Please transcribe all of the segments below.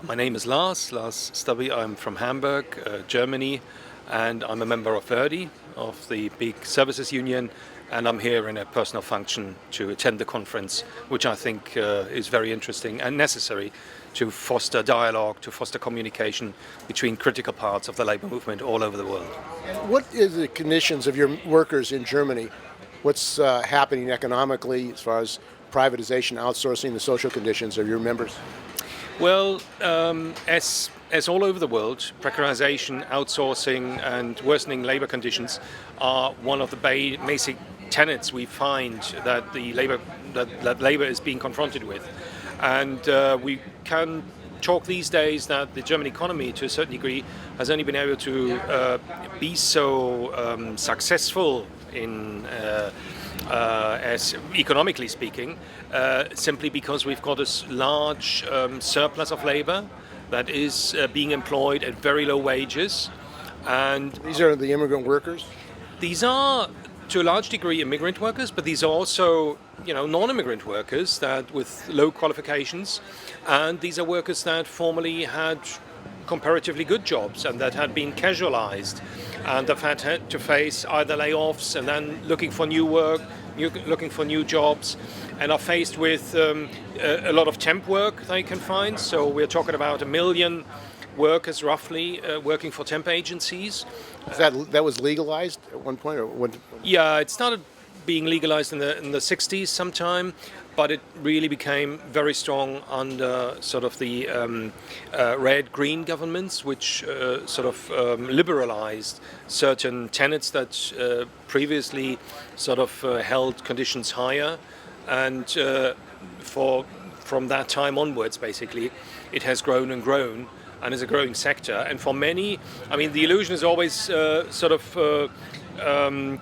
My name is Lars Stubbe. I'm from Hamburg, Germany, and I'm a member of Verdi, of the big services union, and I'm here in a personal function to attend the conference, which I think is very interesting and necessary to foster dialogue, to foster communication between critical parts of the labor movement all over the world. What is the conditions of your workers in Germany? What's happening economically as far as privatization, outsourcing, the social conditions of your members? Well, as all over the world, precarization, outsourcing, and worsening labor conditions are one of the basic tenets we find that labor is being confronted with, and we can talk these days that the German economy, to a certain degree, has only been able to be so successful in as economically speaking, simply because we've got a large surplus of labor that is being employed at very low wages. And these are the immigrant workers? These are, to a large degree, immigrant workers, but these are also, non-immigrant workers that with low qualifications, and these are workers that formerly had comparatively good jobs and that had been casualized and have had to face either layoffs and then looking for new work, looking for new jobs, and are faced with a lot of temp work they can find. So we're talking about 1 million workers roughly working for temp agencies. That was legalized at one point? Or when? Yeah, it started being legalized in the 60s sometime, but it really became very strong under sort of the red-green governments, which liberalized certain tenets that previously sort of held conditions higher, and from that time onwards, basically, it has grown and grown and is a growing sector. And for many, I mean, the illusion is always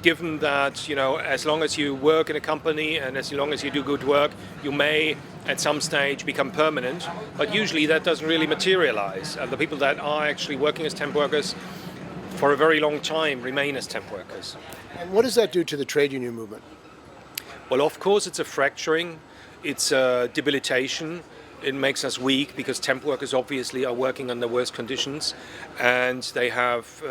given that, as long as you work in a company and as long as you do good work, you may at some stage become permanent, but usually that doesn't really materialize. And the people that are actually working as temp workers for a very long time remain as temp workers. And what does that do to the trade union movement? Well, of course, it's a fracturing, it's a debilitation. It makes us weak because temp workers obviously are working under worse conditions, and they have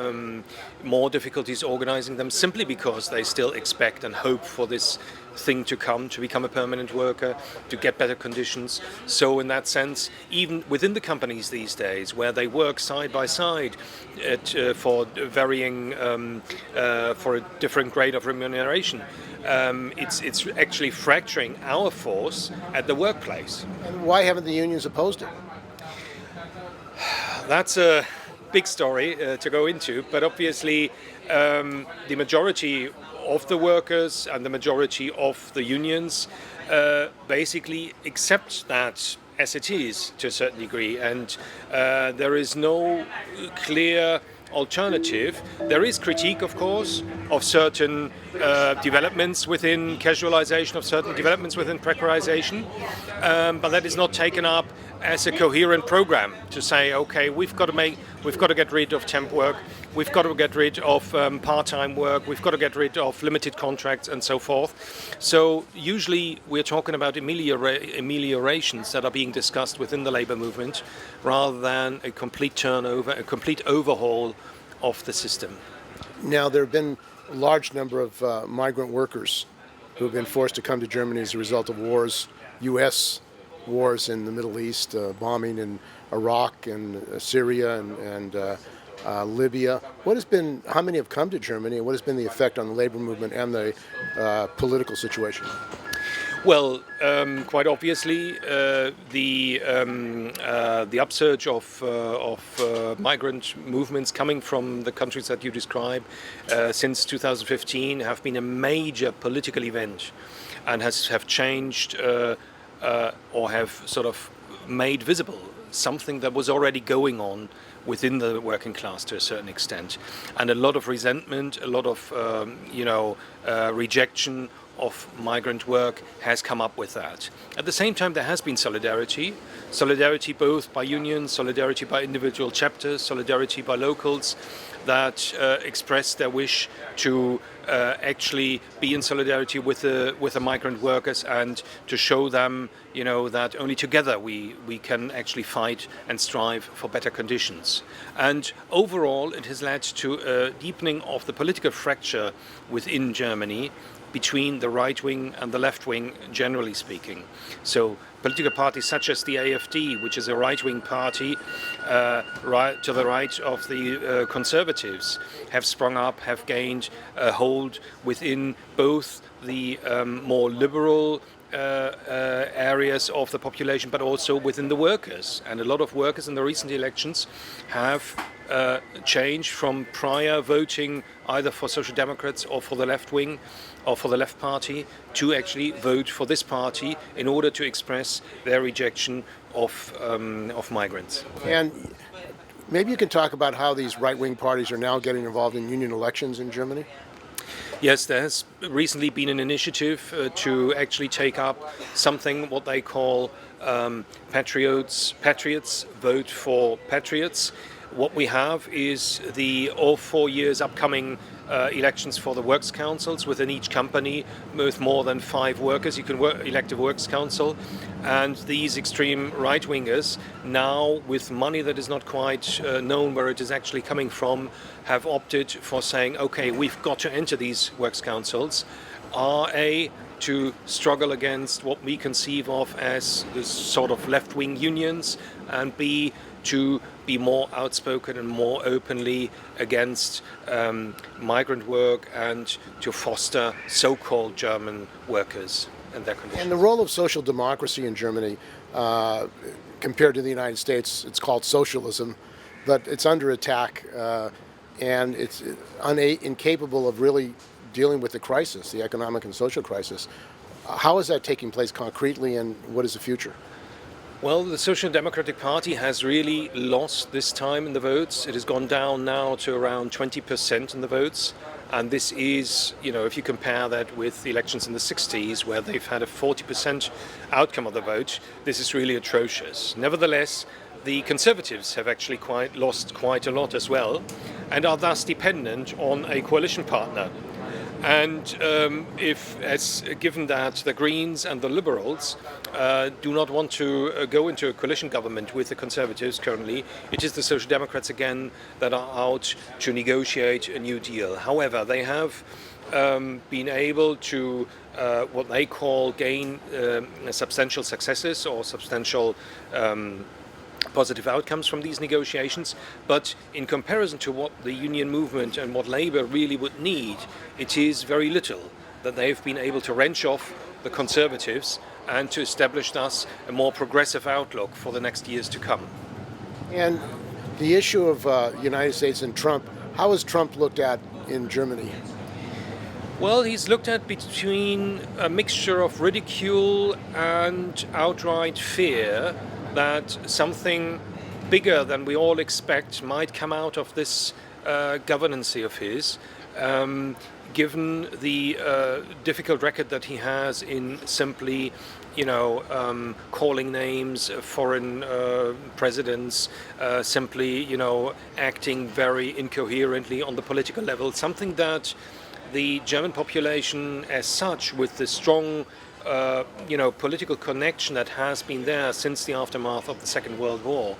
more difficulties organizing them simply because they still expect and hope for this thing to come, to become a permanent worker, to get better conditions. So in that sense, even within the companies these days, where they work side by side for varying, for a different grade of remuneration, it's actually fracturing our force at the workplace. And why haven't the unions opposed it? That's a big story to go into, but obviously the majority of the workers and the majority of the unions basically accept that as it is to a certain degree, and there is no clear alternative. There is critique, of course, of certain developments within casualization, of certain developments within precarization, but that is not taken up as a coherent program to say, okay, we've got to get rid of temp work, we've got to get rid of part-time work, we've got to get rid of limited contracts and so forth. So usually we're talking about ameliorations that are being discussed within the labor movement rather than a complete turnover, a complete overhaul of the system. Now, there have been a large number of migrant workers who have been forced to come to Germany as a result of wars, U.S. wars in the Middle East, bombing in Iraq and Syria and Libya. How many have come to Germany, and what has been the effect on the labor movement and the political situation? Well, quite obviously, the upsurge of migrant movements coming from the countries that you describe since 2015 have been a major political event, and have changed or have sort of made visible something that was already going on within the working class to a certain extent, and a lot of resentment, a lot of rejection of migrant work has come up with that. At the same time, there has been solidarity both by unions, solidarity by individual chapters, solidarity by locals that express their wish to actually be in solidarity with the migrant workers and to show them, that only together we can actually fight and strive for better conditions. And overall, it has led to a deepening of the political fracture within Germany between the right wing and the left wing, generally speaking. So political parties such as the AfD, which is a right-wing party right to the right of the conservatives, have sprung up, have gained a hold within both the more liberal areas of the population, but also within the workers. And a lot of workers in the recent elections have changed from prior voting either for Social Democrats or for the left wing or for the left party to actually vote for this party in order to express their rejection of migrants. And maybe you can talk about how these right-wing parties are now getting involved in union elections in Germany? Yes, there has recently been an initiative to actually take up something what they call patriots vote for patriots. What we have is the all 4 years upcoming elections for the works councils within each company with more than 5 workers. You can elect a works council, and these extreme right-wingers now, with money that is not quite known where it is actually coming from, have opted for saying, okay, we've got to enter these works councils, A, to struggle against what we conceive of as this sort of left-wing unions, and B, to be more outspoken and more openly against migrant work and to foster so-called German workers and their conditions. And the role of social democracy in Germany, compared to the United States, it's called socialism, but it's under attack and it's incapable of really dealing with the crisis, the economic and social crisis. How is that taking place concretely, and what is the future? Well, the Social Democratic Party has really lost this time in the votes. It has gone down now to around 20% in the votes. And this is, if you compare that with the elections in the 60s, where they've had a 40% outcome of the vote, this is really atrocious. Nevertheless, the Conservatives have actually lost quite a lot as well, and are thus dependent on a coalition partner. And given that the Greens and the Liberals do not want to go into a coalition government with the Conservatives currently, it is the Social Democrats again that are out to negotiate a new deal. However, they have been able to what they call gain substantial successes or substantial positive outcomes from these negotiations, but in comparison to what the union movement and what Labour really would need, it is very little that they've been able to wrench off the Conservatives and to establish thus a more progressive outlook for the next years to come. And the issue of United States and Trump, how is Trump looked at in Germany? Well, he's looked at between a mixture of ridicule and outright fear that something bigger than we all expect might come out of this governance of his, given the difficult record that he has in simply, calling names foreign presidents, simply, acting very incoherently on the political level, something that the German population as such, with the strong political connection that has been there since the aftermath of the Second World War,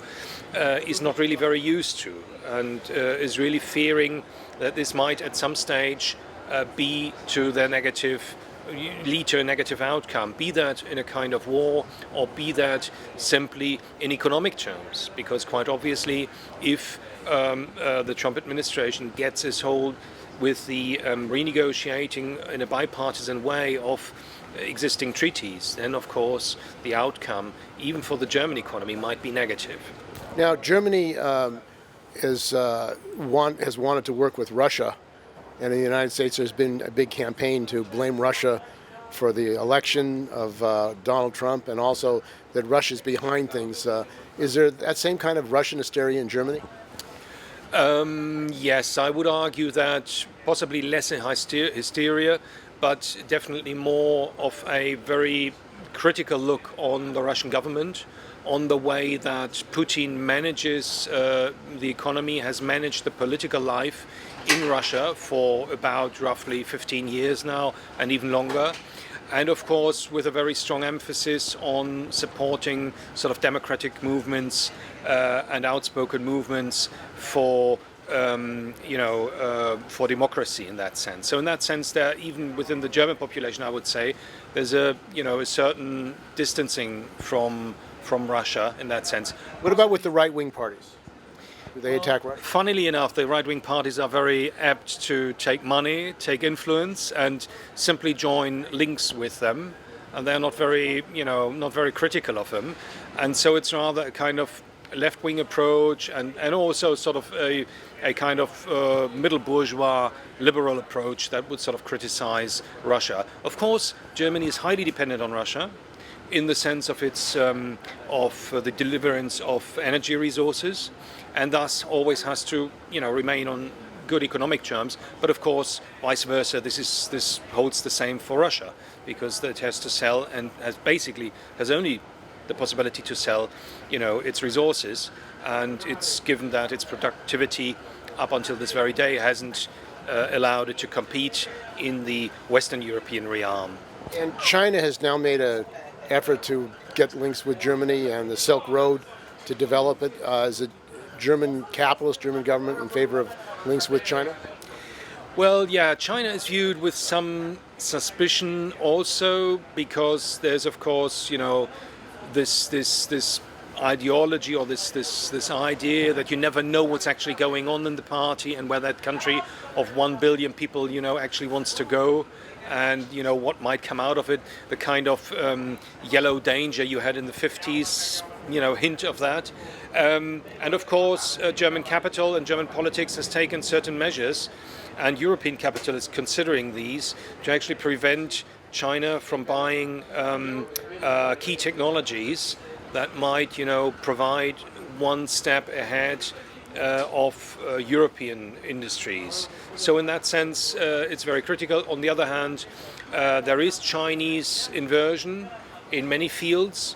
is not really very used to, and is really fearing that this might at some stage lead to a negative outcome, be that in a kind of war or be that simply in economic terms, because quite obviously if the Trump administration gets its hold with the renegotiating in a bipartisan way of existing treaties, then of course the outcome, even for the German economy, might be negative. Now, Germany has wanted to work with Russia, and in the United States there's been a big campaign to blame Russia for the election of Donald Trump, and also that Russia's behind things. Is there that same kind of Russian hysteria in Germany? Yes, I would argue that possibly less hysteria, but definitely more of a very critical look on the Russian government, on the way that Putin manages the economy, has managed the political life in Russia for about roughly 15 years now, and even longer. And of course, with a very strong emphasis on supporting sort of democratic movements and outspoken movements for for democracy in that sense. So in that sense, there, even within the German population, I would say, there's a certain distancing from Russia in that sense. What about with the right-wing parties? Do they attack Russia? Funnily enough, the right-wing parties are very apt to take money, take influence, and simply join links with them, and they're not very critical of them. And so it's rather a kind of left-wing approach, and also sort of a kind of middle bourgeois liberal approach that would sort of criticize Russia. Of course, Germany is highly dependent on Russia in the sense of its the deliverance of energy resources, and thus always has to remain on good economic terms. But of course, vice versa, this holds the same for Russia, because it has to sell and has only the possibility to sell its resources, and it's given that its productivity up until this very day hasn't allowed it to compete in the Western European realm. And China has now made an effort to get links with Germany and the Silk Road to develop it. Is it German capitalist, German government in favor of links with China? Well, yeah, China is viewed with some suspicion also, because there's of course this ideology or this idea that you never know what's actually going on in the party and where that country of 1 billion people actually wants to go, and what might come out of it. The kind of yellow danger you had in the 50s, hint of that. And of course, German capital and German politics has taken certain measures, and European capital is considering these to actually prevent China from buying key technologies that might, provide one step ahead of European industries. So in that sense, it's very critical. On the other hand, there is Chinese inversion in many fields.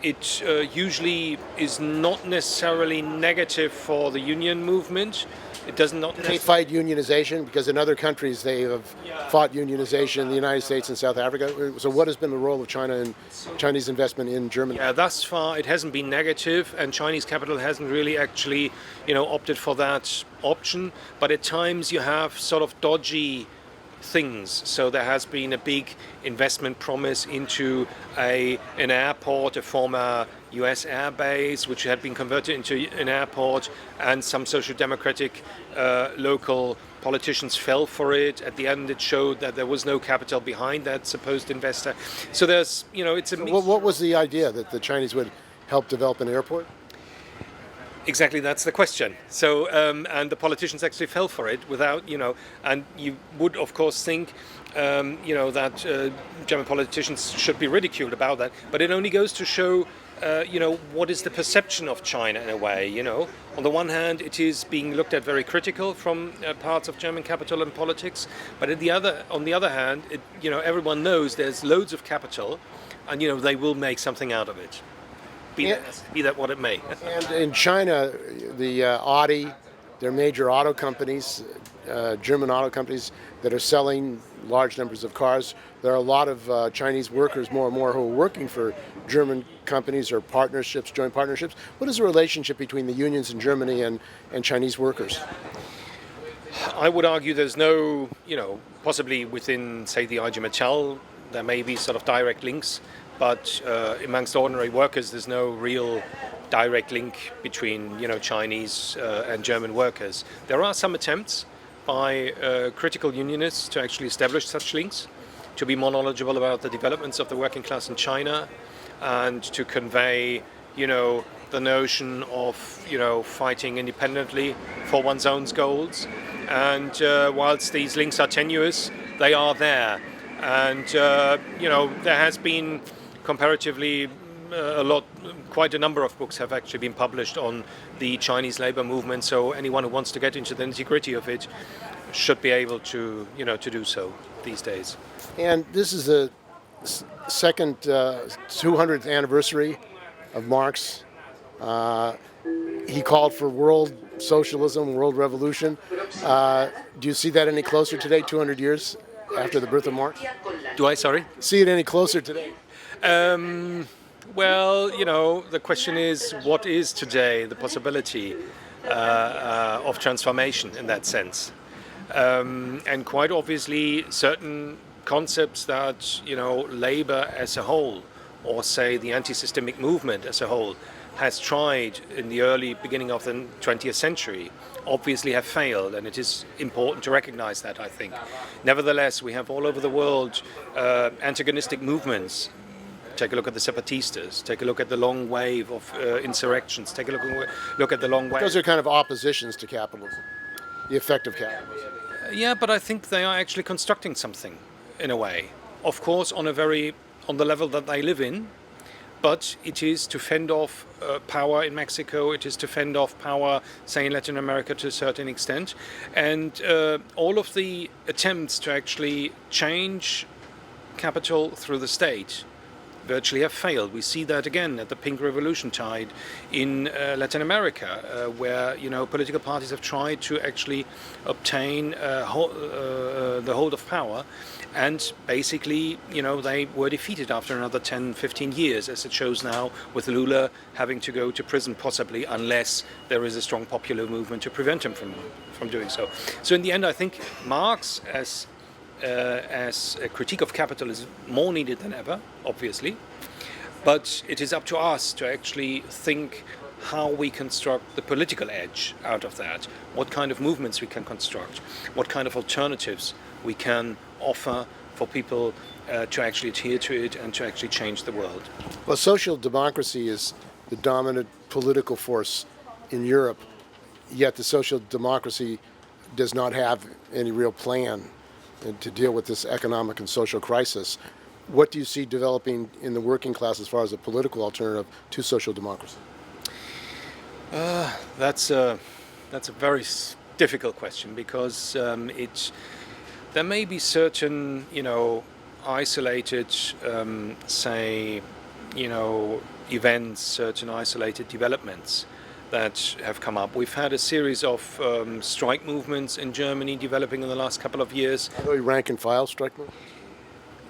It usually is not necessarily negative for the union movement. It does not. They fight unionization, because in other countries they have fought unionization, in the United States and South Africa. So what has been the role of China and Chinese investment in Germany? Yeah, thus far it hasn't been negative, and Chinese capital hasn't really actually, opted for that option. But at times you have sort of dodgy things. So there has been a big investment promise into an airport, a former US air base, which had been converted into an airport, and some social democratic local politicians fell for it. At the end, it showed that there was no capital behind that supposed investor. So there's, it's a mix. What was the idea, that the Chinese would help develop an airport? Exactly, that's the question. So, and the politicians actually fell for it without, and you would, of course, think, that German politicians should be ridiculed about that. But it only goes to show, what is the perception of China in a way, On the one hand, it is being looked at very critical from parts of German capital and politics. But on the other hand, everyone knows there's loads of capital, and, they will make something out of it. Be that what it may. And in China, the Audi, they're major auto companies, German auto companies that are selling large numbers of cars. There are a lot of Chinese workers, more and more, who are working for German companies or partnerships, joint partnerships. What is the relationship between the unions in Germany and Chinese workers? I would argue there's no, possibly within, say, the IG Metall, there may be sort of direct links. But amongst ordinary workers, there's no real direct link between, Chinese and German workers. There are some attempts by critical unionists to actually establish such links, to be more knowledgeable about the developments of the working class in China, and to convey, the notion of, fighting independently for one's own goals. And whilst these links are tenuous, they are there. And, there has been comparatively quite a number of books have actually been published on the Chinese labor movement, so anyone who wants to get into the nitty-gritty of it should be able to, to do so. these days. And this is the second 200th anniversary of Marx. He called for world socialism, world revolution. Do you see that any closer today, 200 years after the birth of Marx? Do I, sorry? See it any closer today? Well, the question is, what is today the possibility of transformation in that sense? And quite obviously, certain concepts that, labor as a whole, or say the anti-systemic movement as a whole, has tried in the early beginning of the 20th century, obviously have failed, and it is important to recognize that, I think. Nevertheless, we have all over the world antagonistic movements. Take a look at the Zapatistas, take a look at the long wave of insurrections, take a look at the long wave. Those are kind of oppositions to capitalism, the effect of capitalism. Yeah, but I think they are actually constructing something, in a way. Of course, on the level that they live in, but it is to fend off power in Mexico, it is to fend off power, say, in Latin America to a certain extent. And all of the attempts to actually change capital through the state virtually have failed. We see that again at the Pink Revolution tide in Latin America, where political parties have tried to actually obtain the hold of power, and basically they were defeated after another 10-15 years, as it shows now, with Lula having to go to prison possibly, unless there is a strong popular movement to prevent him from doing so. So in the end, I think Marx as a critique of capital is more needed than ever, obviously, but it is up to us to actually think how we construct the political edge out of that, what kind of movements we can construct, what kind of alternatives we can offer for people to actually adhere to it and to actually change the world. Well, social democracy is the dominant political force in Europe, yet the social democracy does not have any real plan to deal with this economic and social crisis. What do you see developing in the working class as far as a political alternative to social democracy? That's a very difficult question, because there may be certain isolated events, certain isolated developments that have come up. We've had a series of strike movements in Germany developing in the last couple of years. Are they rank and file strike movements?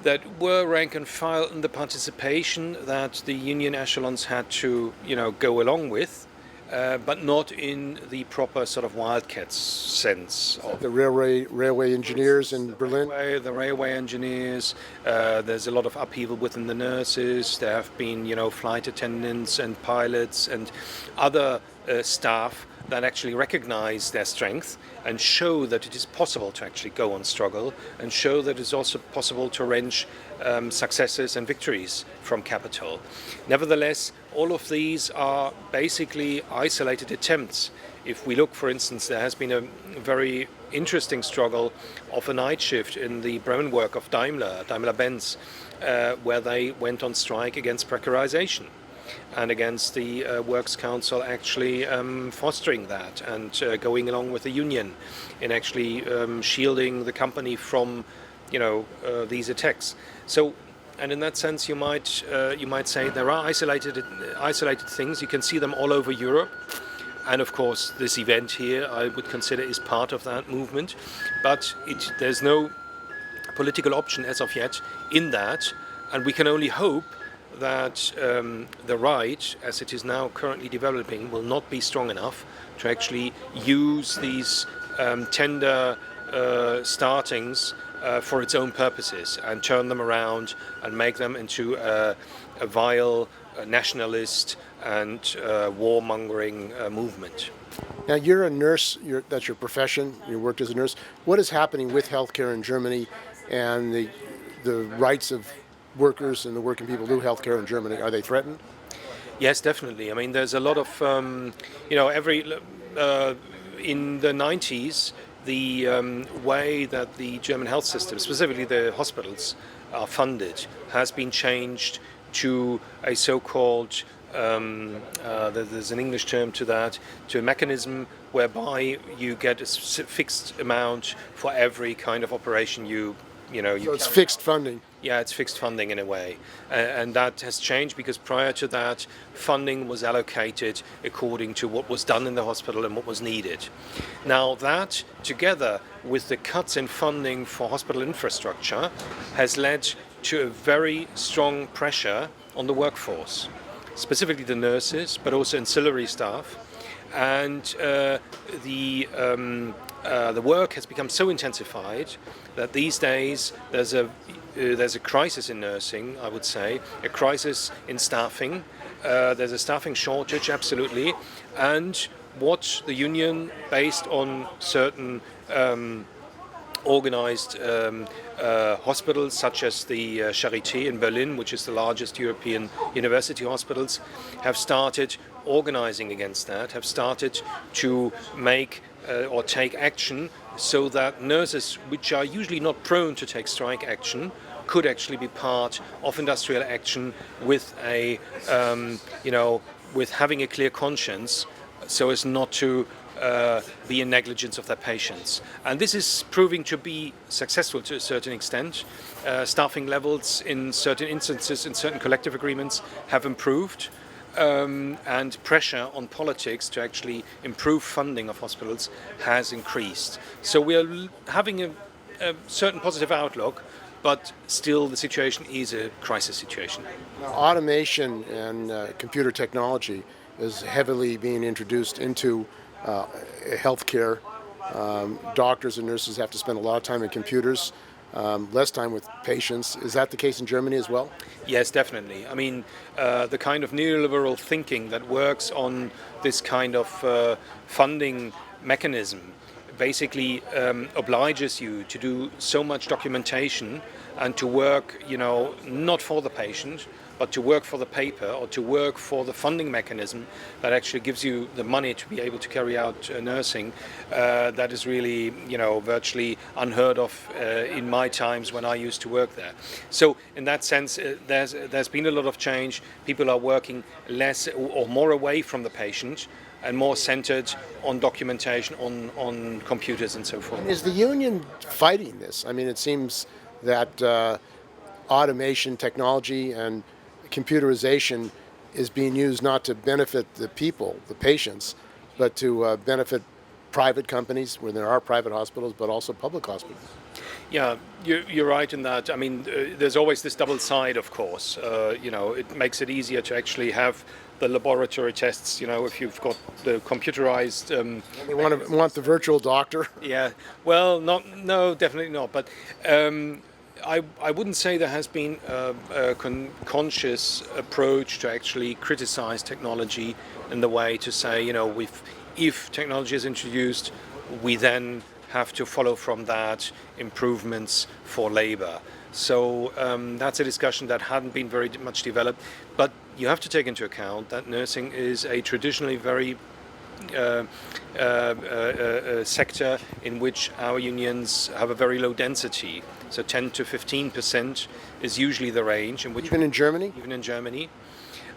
That were rank and file in the participation that the union echelons had to, go along with, but not in the proper sort of wildcats sense. Of the railway engineers in Berlin? The railway engineers, there's a lot of upheaval within the nurses, there have been, flight attendants and pilots and other staff that actually recognize their strength and show that it is possible to actually go on struggle, and show that it's also possible to wrench successes and victories from capital. Nevertheless, all of these are basically isolated attempts. If we look, for instance, there has been a very interesting struggle of a night shift in the Bremen work of Daimler-Benz, where they went on strike against precarization and against the Works Council actually fostering that and going along with the union in actually shielding the company from these attacks. So, and in that sense, you might say there are isolated things. You can see them all over Europe, and of course, this event here I would consider is part of that movement. But there's no political option as of yet in that, and we can only hope that the right, as it is now currently developing, will not be strong enough to actually use these tender startings for its own purposes and turn them around and make them into a vile nationalist and warmongering movement. Now, you're a nurse, that's your profession, you worked as a nurse. What is happening with healthcare in Germany and the rights of workers and the working people who do healthcare in Germany? Are they threatened? Yes, definitely. I mean, there's a lot of, in the 90s, the way that the German health system, specifically the hospitals, are funded has been changed to a so-called, there's an English term to that, to a mechanism whereby you get a fixed amount for every kind of operation you So it's fixed funding. Yeah, it's fixed funding in a way. And that has changed because prior to that, funding was allocated according to what was done in the hospital and what was needed. Now that, together with the cuts in funding for hospital infrastructure, has led to a very strong pressure on the workforce, specifically the nurses, but also ancillary staff. And the work has become so intensified that these days there's a crisis in nursing, I would say, a crisis in staffing. There's a staffing shortage, absolutely. And what the union, based on certain organized hospitals such as the Charité in Berlin, which is the largest European university hospitals, have started organizing against that, have started to make or take action so that nurses, which are usually not prone to take strike action, could actually be part of industrial action with with having a clear conscience, so as not to be in negligence of their patients. And this is proving to be successful to a certain extent. Staffing levels in certain instances, in certain collective agreements, have improved. And pressure on politics to actually improve funding of hospitals has increased. So we are having a certain positive outlook, but still the situation is a crisis situation. Now, automation and computer technology is heavily being introduced into healthcare. Doctors and nurses have to spend a lot of time in computers, less time with patients. Is that the case in Germany as well? Yes, definitely. I mean, the kind of neoliberal thinking that works on this kind of funding mechanism basically obliges you to do so much documentation and to work, not for the patient, but to work for the paper or to work for the funding mechanism that actually gives you the money to be able to carry out nursing. That is really, virtually unheard of in my times when I used to work there. So in that sense, there's been a lot of change. People are working less or more away from the patient and more centered on documentation, on computers and so forth. Is the union fighting this? I mean, it seems that automation, technology, and computerization is being used not to benefit the people, the patients, but to benefit private companies where there are private hospitals, but also public hospitals. Yeah, you're right in that. I mean, there's always this double side, of course. It makes it easier to actually have the laboratory tests, if you've got the computerized... They want the virtual doctor? Yeah, well, no, definitely not. But I wouldn't say there has been a conscious approach to actually criticize technology in the way to say, if technology is introduced, we then have to follow from that improvements for labor. So that's a discussion that hadn't been very much developed. But you have to take into account that nursing is a traditionally very sector in which our unions have a very low density. So 10 to 15% is usually the range in which... Even in Germany? Even in Germany.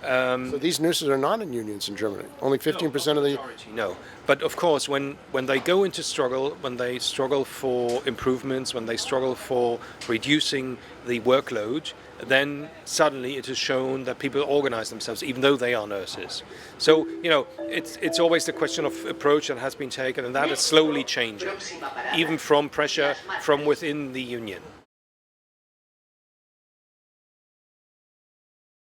So these nurses are not in unions in Germany. Only 15% of the... No. But of course, when they go into struggle, when they struggle for improvements, when they struggle for reducing the workload, then suddenly it is shown that people organize themselves, even though they are nurses. So, it's always the question of approach that has been taken, and that is slowly changing, even from pressure from within the union.